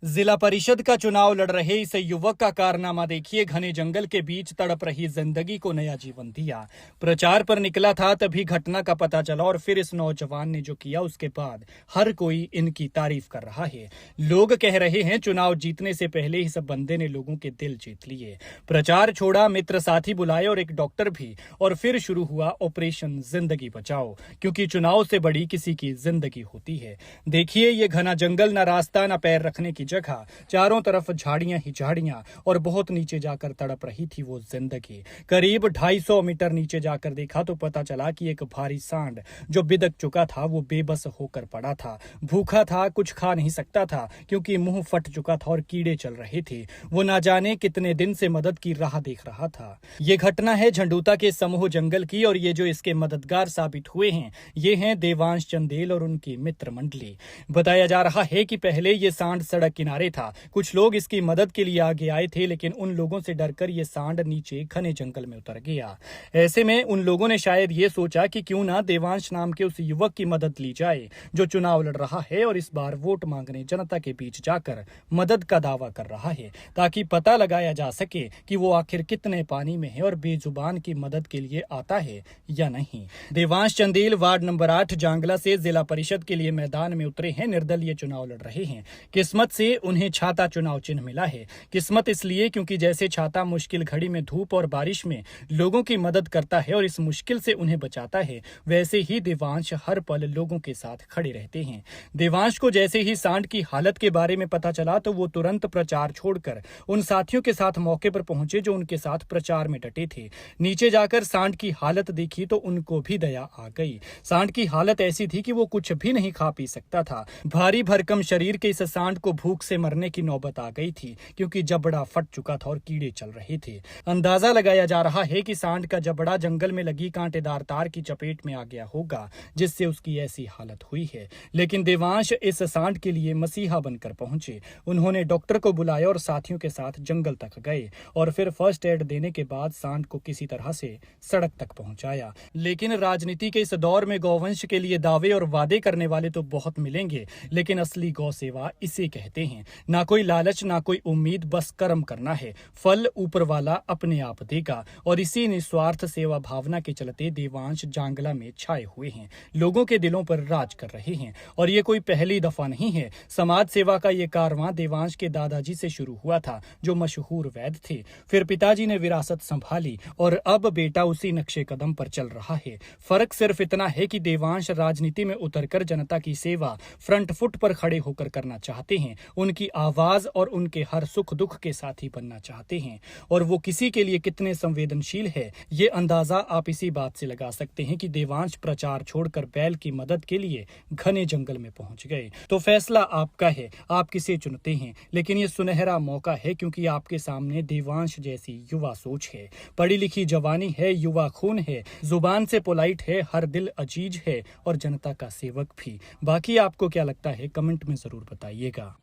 जिला परिषद का चुनाव लड़ रहे इस युवक का कारनामा देखिए। घने जंगल के बीच तड़प रही जिंदगी को नया जीवन दिया। प्रचार पर निकला था तभी घटना का पता चला और फिर इस नौजवान ने जो किया उसके बाद हर कोई इनकी तारीफ कर रहा है। लोग कह रहे हैं चुनाव जीतने से पहले इस बंदे ने लोगों के दिल जीत लिए। प्रचार छोड़ा, मित्र साथी बुलाए और एक डॉक्टर भी, और फिर शुरू हुआ ऑपरेशन जिंदगी बचाओ, क्योंकि चुनाव से बड़ी किसी की जिंदगी होती है। देखिए ये घना जंगल, न रास्ता न पैर रखने की जगह, चारों तरफ झाड़ियां ही झाड़ियां, और बहुत नीचे जाकर तड़प रही थी वो जिंदगी। करीब 250 मीटर नीचे जाकर देखा तो पता चला कि एक भारी सांड जो बिदक चुका था वो बेबस होकर पड़ा था। भूखा था, कुछ खा नहीं सकता था क्योंकि मुंह फट चुका था और कीड़े चल रहे थे। वो ना जाने कितने दिन से मदद की राह देख रहा था। ये घटना है झंडूता के समूह जंगल की, और ये जो इसके मददगार साबित हुए हैं ये हैं देवांश चंदेल और उनकी मित्र मंडली। बताया जा रहा है कि पहले ये सांड सड़क किनारे था। कुछ लोग इसकी मदद के लिए आगे आए थे, लेकिन उन लोगों से डरकर ये सांड नीचे घने जंगल में उतर गया। ऐसे में उन लोगों ने शायद ये सोचा कि क्यों ना देवांश नाम के उस युवक की मदद ली जाए जो चुनाव लड़ रहा है और इस बार वोट मांगने जनता के बीच जाकर मदद का दावा कर रहा है, ताकि पता लगाया जा सके कि वो आखिर कितने पानी में है और बेजुबान की मदद के लिए आता है या नहीं। देवांश चंदेल वार्ड नंबर 8 जांगला से जिला परिषद के लिए मैदान में उतरे हैं। निर्दलीय चुनाव लड़ रहे हैं। किस्मत से उन्हें छाता चुनाव चिन्ह मिला है। किस्मत इसलिए क्योंकि जैसे छाता मुश्किल घड़ी में धूप और बारिश में लोगों की मदद करता है और इस मुश्किल से उन्हें बचाता है, वैसे ही देवांश हर पल लोगों के साथ खड़े रहते हैं। देवांश को जैसे ही सांड की हालत के बारे में पता चला तो वो तुरंत प्रचार छोड़कर उन साथियों के साथ मौके पर पहुंचे जो उनके साथ प्रचार में डटे थे। नीचे जाकर सांड की हालत देखी तो उनको भी दया आ गई। सांड की हालत ऐसी थी कि वो कुछ भी नहीं खा पी सकता था। भारी भरकम शरीर के इस सांड को भूख से मरने की नौबत आ गई थी, क्योंकि जबड़ा फट चुका था और कीड़े चल रहे थे। अंदाजा लगाया जा रहा है कि सांड का जबड़ा जंगल में लगी कांटेदार तार की चपेट में आ गया होगा, जिससे उसकी ऐसी हालत हुई है। लेकिन देवांश इस सांड के लिए मसीहा बनकर पहुंचे। उन्होंने डॉक्टर को बुलाया और साथियों के साथ जंगल तक गए और फिर फर्स्ट एड देने के बाद सांड को किसी तरह से सड़क तक पहुंचाया। लेकिन राजनीति के इस दौर में गौवंश के लिए दावे और वादे करने वाले तो बहुत मिलेंगे, लेकिन असली गौ सेवा इसे कहते हैं। ना कोई लालच, ना कोई उम्मीद, बस कर्म करना है। फल ऊपर वाला अपने आप देगा। और इसी निस्वार्थ सेवा भावना के चलते देवांश जांगला में छाए हुए हैं, लोगों के दिलों पर राज कर रहे हैं। और ये कोई पहली दफा नहीं है। समाज सेवा का ये कारवां देवांश के दादाजी से शुरू हुआ था, जो मशहूर वैद्य थे। फिर पिताजी ने विरासत संभाली और अब बेटा उसी नक्शे कदम पर चल रहा है। फर्क सिर्फ इतना है कि देवांश राजनीति में उतरकर जनता की सेवा फ्रंट फुट पर खड़े होकर करना चाहते हैं। उनकी आवाज और उनके हर सुख दुख के साथी बनना चाहते हैं। और वो किसी के लिए कितने संवेदनशील है, ये अंदाजा आप इसी बात से लगा सकते हैं कि देवांश प्रचार छोड़कर बैल की मदद के लिए घने जंगल में पहुंच गए। तो फैसला आपका है, आप किसे चुनते हैं। लेकिन ये सुनहरा मौका है, क्योंकि आपके सामने देवांश जैसी युवा सोच है, पढ़ी लिखी जवानी है, युवा खून है, जुबान से पोलाइट है, हर दिल अजीज है और जनता का सेवक भी। बाकी आपको क्या लगता है, कमेंट में जरूर बताइएगा।